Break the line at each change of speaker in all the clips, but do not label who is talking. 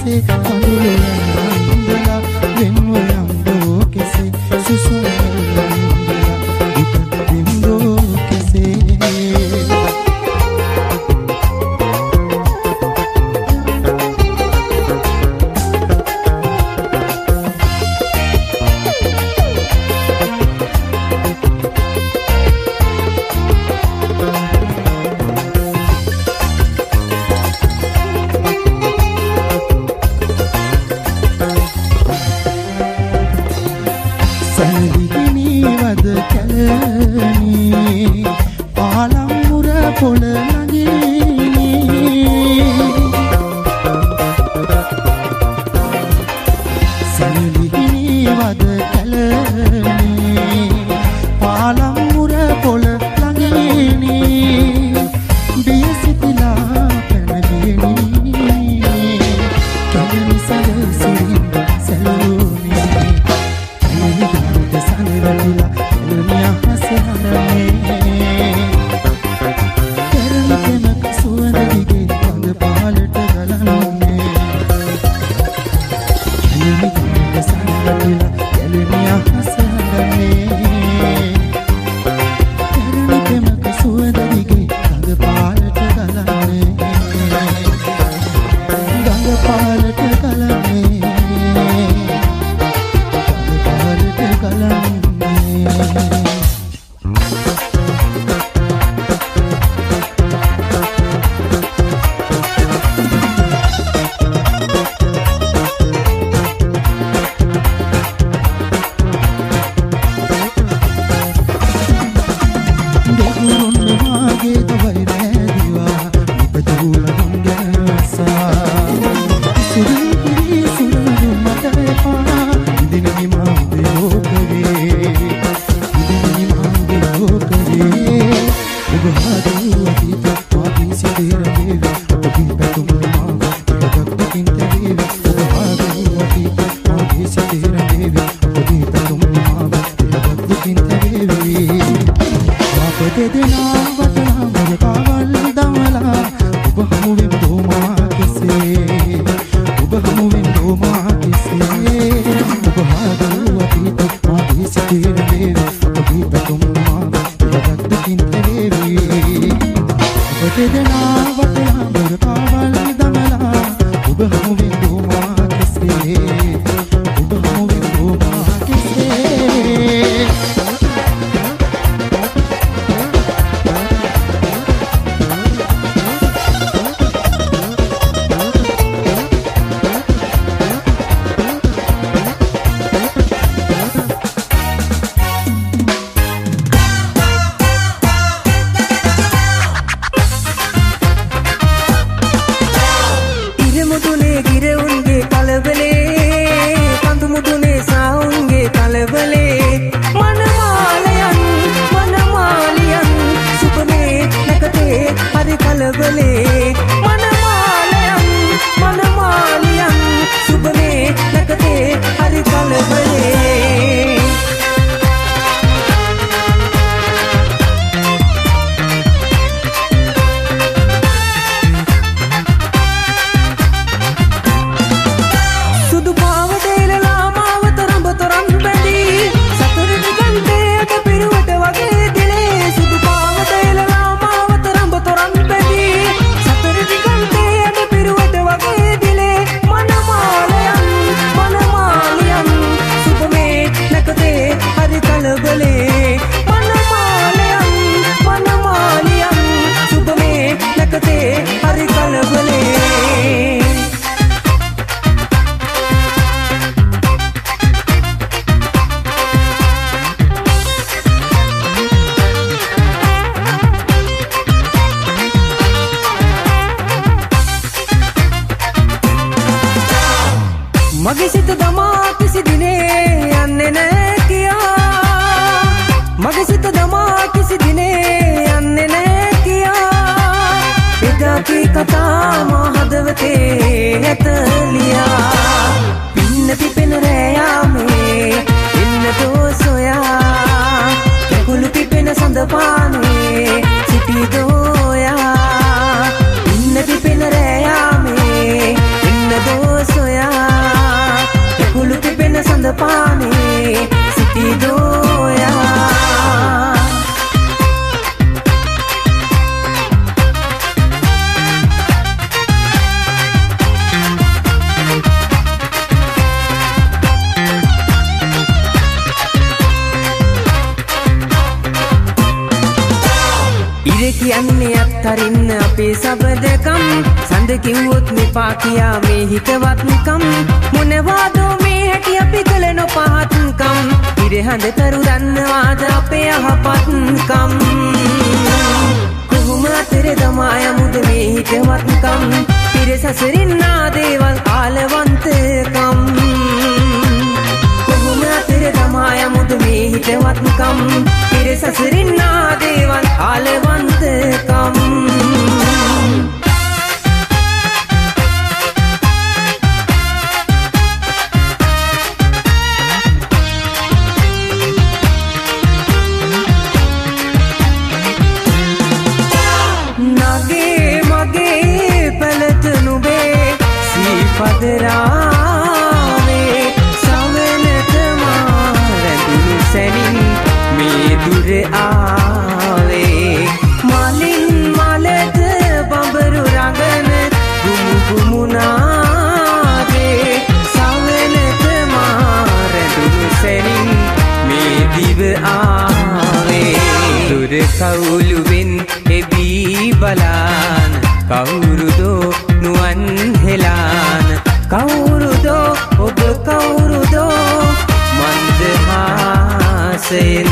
කෙසේ අඳුර යන්දලා වෙන්ව යන්දෝ කෙසේ සුසුම යන්දලා දුක විඳෝ කෙසේ සැලිහිණිවද Kelani පාලම්මුර පොළ නගිනි සැලිහිණිවද Kelani පාලම්මුර පොළ නගිනි බියසිතලා පැනගිනි Kelani සැලසිරින් සැලුනි Sanivadila, dunia hasilane. Kerana kemak suara dige, tanda pahalat galanne. Sanivadila, dunia hasilane. Kerana kemak suara dige, tanda pahalat galanne. Tanda pahalat galanne.
Inna pipin raya me, inna dos කියන්නේ අත්තරින්න අපේ සබදකම් සඳ කිව්වොත් මෙපා කියා මේ හිතවත්කම් මොනවාදෝ මේ හැටි අපි කළ නොපහත්කම් ඉරහඳ කරු දන්නවාද අපේ යහපත්කම් කොහොම අතර දමා යමුද මේ හිතවත්කම් පිර සසරින් ආදේවල් ආලවන්තකම් කොහොම අතර දමා යමුද මේ හිතවත්කම් පිර සසරින් ආදේවල් ආලවන්තකම් පදරාවේ සමනත මාරදුණු සැනින් මේ දුර ආවේ මලින් මලද බඹරු රඟන ගුමු ගුමුනාවේ සමනත මාරදුණු සැනින් මේ දිව ආවේ දුර කවුළුවෙන් එබී බලාන කවුරුදෝ නුවන් හෙලාන කවුරුදෝ ඔබ කවුරුදෝ මන්දහාසයෙන්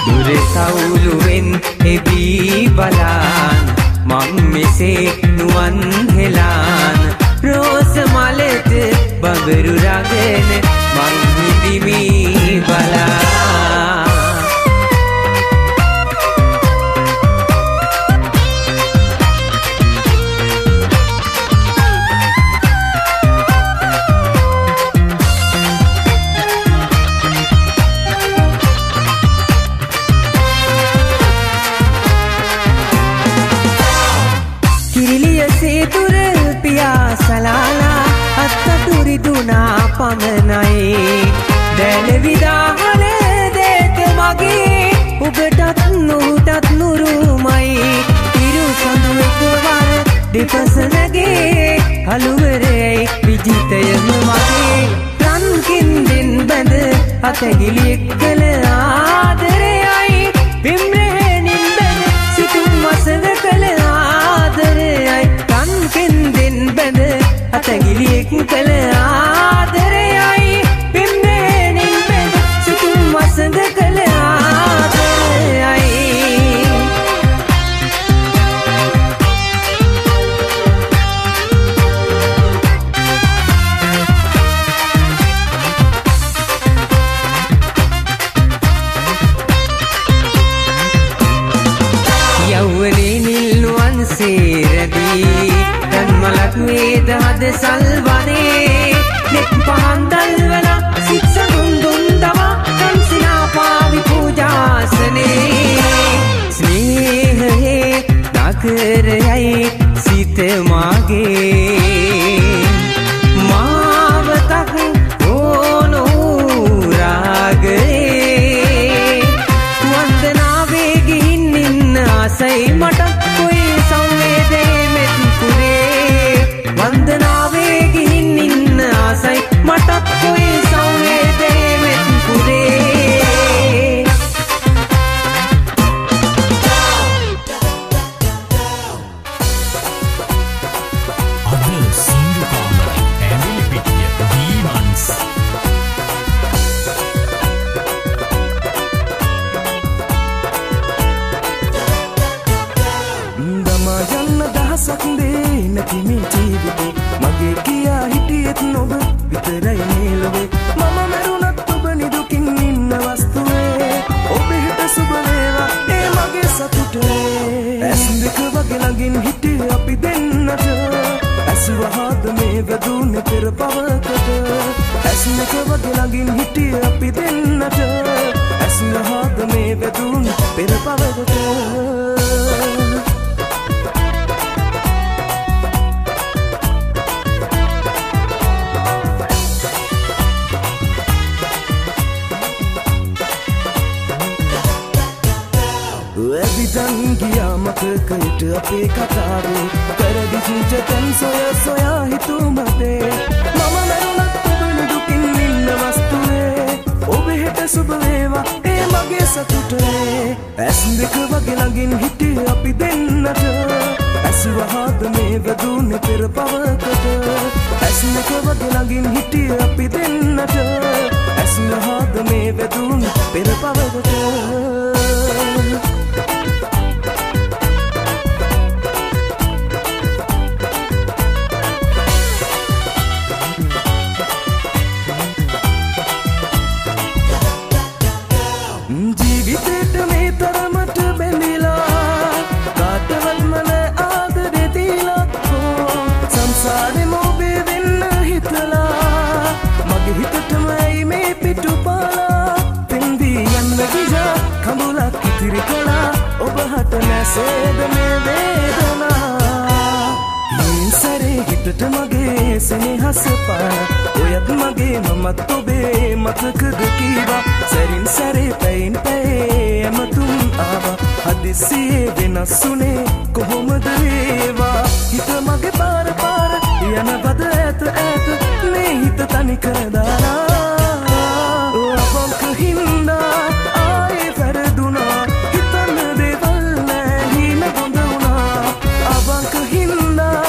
දුර කවුළුවෙන් එබී බලාන මං මෙසේ නුවන් හෙලාන රෝස මලට බඹරු රඟන මං හිඳිමි බලා සලාලා අත්තටුරිදුනා පමණයි දැලවිදාහල දේත මගේ ඔබටත් නොහුටත් නුරුමයි ඉරු සඳු එකවර දෙපස නැගේ කළුවරයි විජිතයම මගේ රන්කින්දෙන් බැඳ අතගිලි එක්කල ආදරයයි පිම්රහෙනින් බැඳ සිතුම් වසඟ කළ ආදරයයි රන්කින්දෙන් බැඳ අතගිලි එක්කල ආදරයයි පිම්රහෙනින් බැඳ සිතුම් වසඟ කළ ආදරයයි සේරදී තන්මලක් වේද හද සල්වනේ නෙත් පහන් දල්වල සිත්සඳුන් දුන් දවා කම්සිනා පාවි පූජාසනේ ස්නේහයේ නගරයයි සිත මාගේ මාවතක් ඕනෝ රාගයේ වන්දනාවේ ගිහින් ඉන්න ආසයි මට වන්දනාවේ ගිහින් ඉන්න ආසයි මටත් කොයි සංවේදේ මෙත් පුරේ
අද සිංදු කාමරයි ඇඟිලි පිටිය දීමන්ස්
දමා යන්න දහසක් දේ නැති මේ ජීවිතේ මගේ කියා හිටියෙත් නොබ විතරයි මේ ලොවේ මම මැරුණත් ඔබ නිදුකින් ඉන්න වස්තුවේ ඔබ හිත සුබ වේවා ඒ මගේ සතුටේ ඇස් දෙක වගේ ළඟින් හිටියේ අපි දෙන්නට ඇස් වහාද මේ වැදුනේ පෙර පවකට ඇස් දෙක වගේ ළඟින් හිටියේ අපි දෙන්නට ඇස් වහාද මේ වැදුනේ පෙර පවකට ඇවිදන් ගියා මතකයට අපේ කතාවේ පෙරදිච්ච තැන් සොයා හිතුමතේ මම මැරුණත් ඔබ දුකින් ඉන්න වස්තුවේ ඔබ හෙට සුබ වේවා ඒ මගේ සතුටේ ඇස් දෙක වගේ ළඟින් හිටිය අපි දෙන්නට ඇස්වහාද මේ වැදුනේ පෙර පවකට ඇස් දෙක වගේ ළඟින් හිටිය අපි දෙන්නට ඇස්වහාද මේ වැදුනේ පෙර පවකට ජීවිතේට මේ තරමට බැඳිලා කාටවත් මන ආදරේ දීලා සංසාරෙම ඔබේ වෙන්න හිතලා මගේ හිතටම ඇයි මේ පිටුපාලා පෙන්දී යන්න ගියා කඳුලක් ඉතිරි කළා ඔබ හට නැසේද මේ වේදනා සැරේ හිතට මගේ සෙනෙහස පාන ඔයත් මගේ මමත් ඔබේ මතකද කීවා සැරින් සැරේ පැයින් පැයේ ඇමතුම් ආවා හදිසියේ වෙනස් වුණේ කොහොමද ඒවා හිත මගේ පාර පාර යනවද ඈත ඈත මේ හිත තනිකර දාලා අවංක හින්දා ආයේ වැරදුනා හිතන්න දේවල් නෑ හින හොඳ වුණා අවංක හින්දා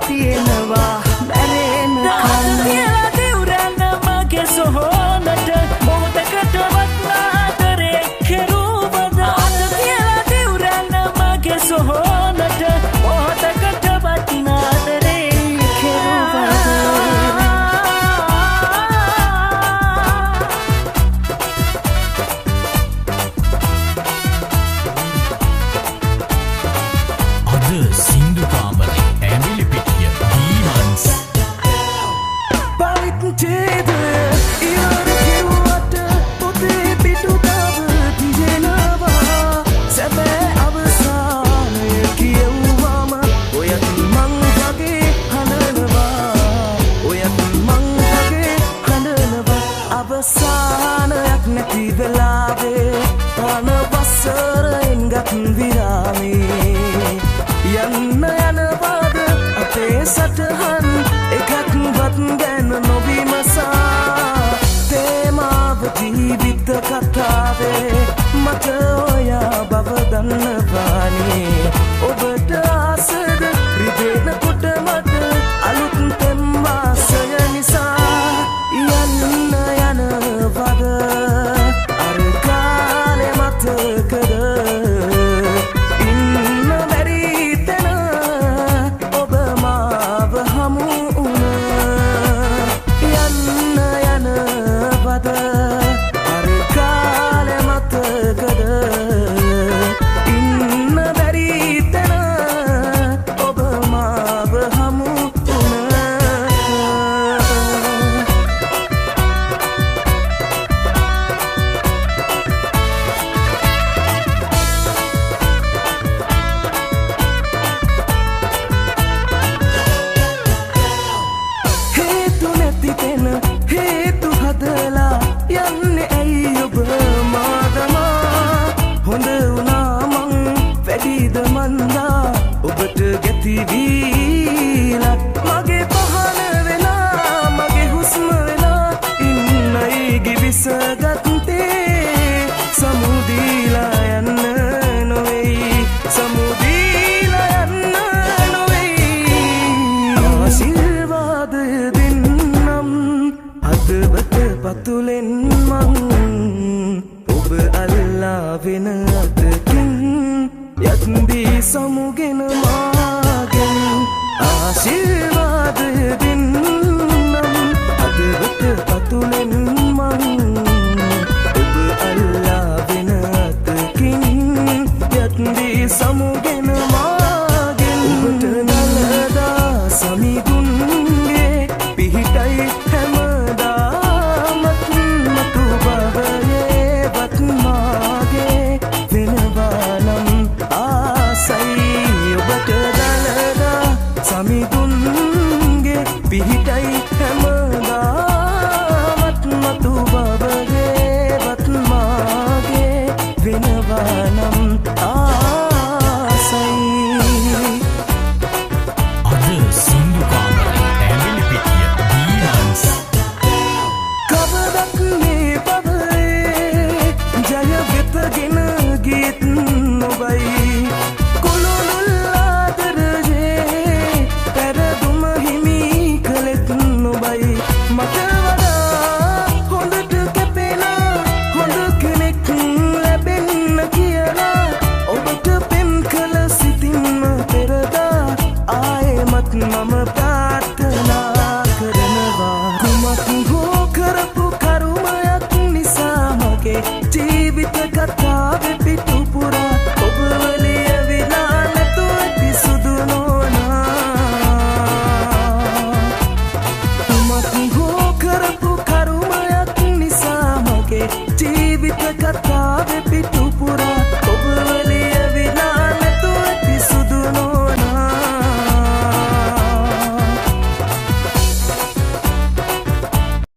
තියෙනවා බැරෙන කල්ලා දෙවරන මගේ සොහොනට මොහොතකටවත් නාතරේ කෙරුවද අත තියලා දෙවරන මගේ සොහොනට මොහොතකටවත් නාතරේ කෙරුවද
අද සින්දු කාමරේ ඇඹිලි පිටිය දීවන්ස්
පවිත්චේද ඉවර කෙරුවට පොතේ පිටුතාව තියනවා සැබෑ අවසානය කියවුවම ඔයත් මං වගේ හඬනවා ඔයත් මං වගේ හඬනවා අවසානයක් නැති වෙලාවේ අනවසරෙන් ගත් විරාමේ යන්න යනවාද අපේ සටහන් එකක්වත් ගැන නොවීමසා තේමාව ජීවිත කතාවේ මට ඔයා බව දන්නවානේ ඔබට ආසද රිදෙන කොට මට අලුත් තෙම්මාසය නිසා යන්න යනවාද අර කාලේ මතකද මගේ පහන වෙලා මගේ හුස්ම වෙලා ඉන්නයි ගිවිසගත්තේ සමුදීලා යන්න නොවෙයි සමුදීලා යන්න නොවෙයි ආශිර්වාදය දෙන්නම් හදවත පතුලෙන් මං ඔබ අල්ලා වෙන අතකින් යත්දී සමුගෙන මාගෙන් ආශිර්වාදය දෙන්නම් හදවත පතුලෙන් මං ඔබ අල්ලා වෙන අතකින් යත්දී සමුගෙන මාගෙන් ඔබට නලදා සමිඳුන්ගේ පිහිටයි හැමදාමත් මතු බවයේ වත්මා ඔබගේ පිට